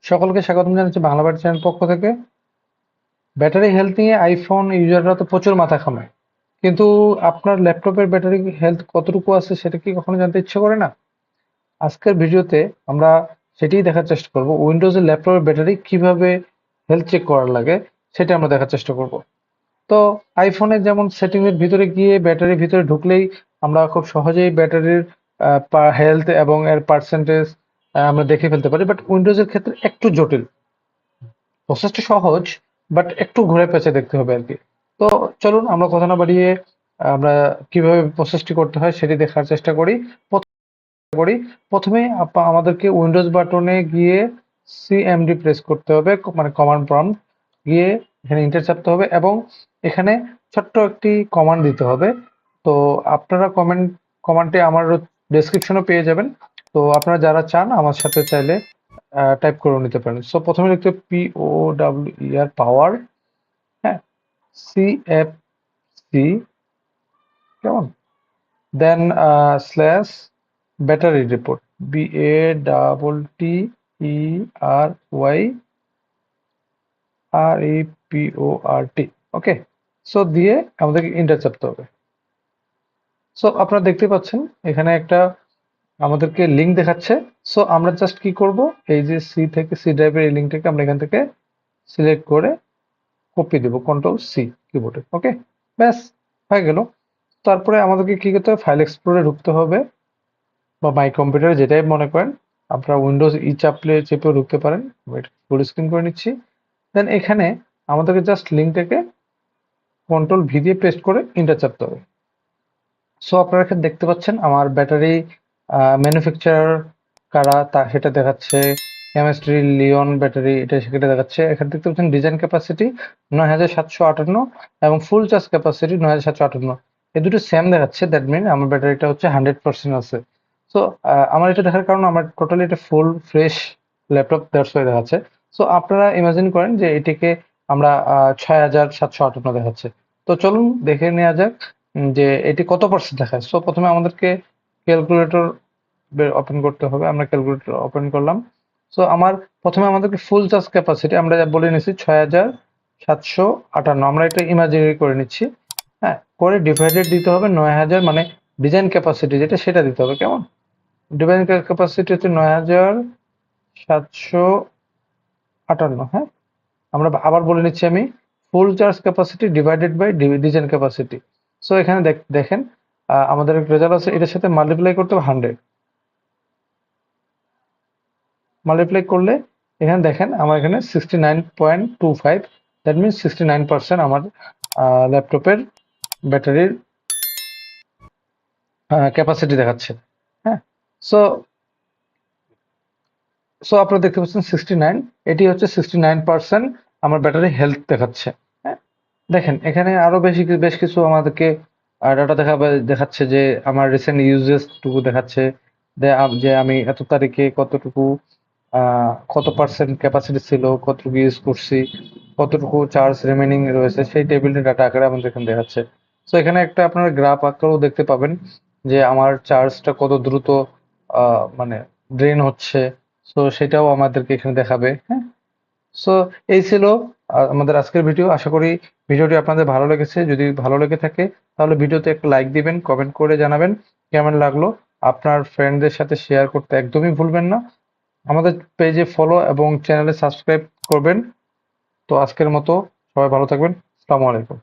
সকলকে স্বাগতম জানাচ্ছি বাংলা ব্যাটারি চ্যানেল পক্ষ থেকে। ব্যাটারি হেলথ নিয়ে আইফোন ইউজাররা তো প্রচুর মাথা ঘামায়, কিন্তু আপনার ল্যাপটপের ব্যাটারি হেলথ কতটুকু আছে সেটা কি কখনো জানতে ইচ্ছে করে না? আজকের ভিডিওতে আমরা সেটাই দেখার চেষ্টা করব। উইন্ডোজের ল্যাপটপের ব্যাটারি কিভাবে হেলথ চেক করার লাগে সেটা আমরা দেখার চেষ্টা করব। তো আইফোনের যেমন সেটিং এর ভিতরে গিয়ে ব্যাটারির ভিতরে ঢুকলেই আমরা খুব সহজেই ব্যাটারির হেলথ এবং এর পার্সেন্টেজ আমরা দেখে ফেলতে পারি, বাট উইন্ডোজের ক্ষেত্রে একটু জটিল। প্রসেসটা সহজ, বাট একটু ঘুরে পেঁচে দেখতে হবে আর কি। তো চলুন আমরা কথা না বাড়িয়ে আমরা কিভাবে প্রসেসটি করতে হয় সেটি দেখার চেষ্টা করি। প্রথমে আমাদেরকে উইন্ডোজ বাটনে গিয়ে সিএমডি প্রেস করতে হবে, মানে কমান্ড প্রম্পট গিয়ে এখানে এন্টার চাপতে হবে এবং এখানে ছোট্ট একটি কমান্ড দিতে হবে। তো আপনারা কমান্ডটি আমার ডেসক্রিপশনে পেয়ে যাবেন। তো আপনারা যারা চান আমার সাথে চাইলে টাইপ করে নিতে পারেন। সো প্রথমে লিখতে POWER পাওয়ার, হ্যাঁ, CFC, কেমন, then slash battery report, BATTERY REPORT, okay. So দিয়ে আমাদেরকে এন্টার চাপতে হবে। সো আপনারা দেখতে পাচ্ছেন এখানে একটা আমাদেরকে লিঙ্ক দেখাচ্ছে। সো আমরা জাস্ট কি করব, এই যে সি ড্রাইভের এই লিঙ্কটাকে আমরা এখান থেকে সিলেক্ট করে কপি দেব Ctrl+C কিবোর্ডে, ওকে। ব্যাস হয়ে গেল। তারপরে আমাদেরকে কি করতে হবে, ফাইল এক্সপ্লোরে ঢুকতে হবে বা মাই কম্পিউটারে যেটাই মনে করেন। আপনারা উইন্ডোজ চেপেও ঢুকতে পারেন। ফুল স্ক্রিন করে নিচ্ছি। দেন এখানে আমাদেরকে জাস্ট লিঙ্কটাকে Ctrl+V দিয়ে পেস্ট করে এন্টার চাপতে হবে। সো আপনারা এখানে দেখতে পাচ্ছেন আমার ব্যাটারি ম্যানুফ্যাকচারার কারা তা সেটা দেখাচ্ছে, কেমিস্ট্রি লিওন ব্যাটারি এটা সেটা দেখাচ্ছে। এখানে দেখতে পাচ্ছেন ডিজাইন ক্যাপাসিটি ৯৭৫৮ এবং ফুল চার্জ ক্যাপাসিটি ৯৭৫৮। এই দুটো সেম দেখাচ্ছে, দ্যাট মিন আমার ব্যাটারিটা হচ্ছে 100% আছে। সো আমার এটা দেখার কারণ আমার টোটালি এটা full fresh laptop, that's why দেখাচ্ছে। সো আপনারা ইমাজিন করেন যে এটিকে আমরা ৬৭৫৮ দেখাচ্ছে। তো চলুন দেখে নেওয়া যাক যে এটি কত পার্সেন্ট দেখায়। সো প্রথমে আমাদেরকে ক্যালকুলেটর ওপেন করতে হবে। আমরা ক্যালকুলেটর ওপেন করলাম। সো আমার প্রথমে আমাদেরকে ফুল চার্জ ক্যাপাসিটি আমরা যা বলে নিচ্ছি ৬৭৫৮। আমরা এটা ইমাজিনারি করে নিচ্ছি, হ্যাঁ, করে ডিভাইডেড দিতে হবে ৯০০০, মানে ডিজাইন ক্যাপাসিটি যেটা সেটা দিতে হবে, কেমন। ডিজাইন ক্যাপাসিটি হচ্ছে ৯৭৫৮, হ্যাঁ। আমরা আবার বলে নিচ্ছি আমি, full charge capacity divided by design capacity. So এখানে দেখেন আমাদের রেজাল্ট আছে, এটার সাথে মাল্টিপ্লাই করতে হবে 100। মাল্টিপ্লাই করলে এখানে দেখেন আমার এখানে 69.25, দ্যাট মিনস 69% আমার ল্যাপটপের ব্যাটারির ক্যাপাসিটি দেখাচ্ছে, হ্যাঁ। সো সো আপনারা দেখতে পাচ্ছেন 69, এটি হচ্ছে 69% আমার ব্যাটারি হেলথ দেখাচ্ছে, হ্যাঁ। দেখেন এখানে আরো বেশ কিছু আমাদেরকে ডাটা দেখাচ্ছে যে আমার রিসেন্ট ইউজেস টুকু দেখাচ্ছে, যে আমি এত তারিখে কতটুকু কত পার্সেন্ট ক্যাপাসিটি ছিল, কতটুকু ইউজ করছি, কতটুকু চার্জ রিমেনিং রয়েছে, সেই টেবিলের ডাটা আকারে আমাদের এখানে দেখাচ্ছে। সো এখানে একটা আপনারা গ্রাফ আকারেও দেখতে পাবেন যে আমার চার্জটা কত দ্রুত মানে ড্রেন হচ্ছে। সো সেটাও আমাদেরকে এখানে দেখাবে, হ্যাঁ। সো এই ছিল আমাদের আজকের ভিডিও। আশা করি ভিডিওটি আপনাদের ভালো লেগেছে। যদি ভালো লেগে থাকে তাহলে ভিডিওতে একটা লাইক দিবেন, কমেন্ট করে জানাবেন কেমন লাগলো। আপনার ফ্রেন্ডদের সাথে শেয়ার করতে একদমই ভুলবেন না। আমাদের পেজে ফলো এবং চ্যানেলে সাবস্ক্রাইব করবেন। তো আজকের মতো সবাই ভালো থাকবেন। আসসালামু আলাইকুম।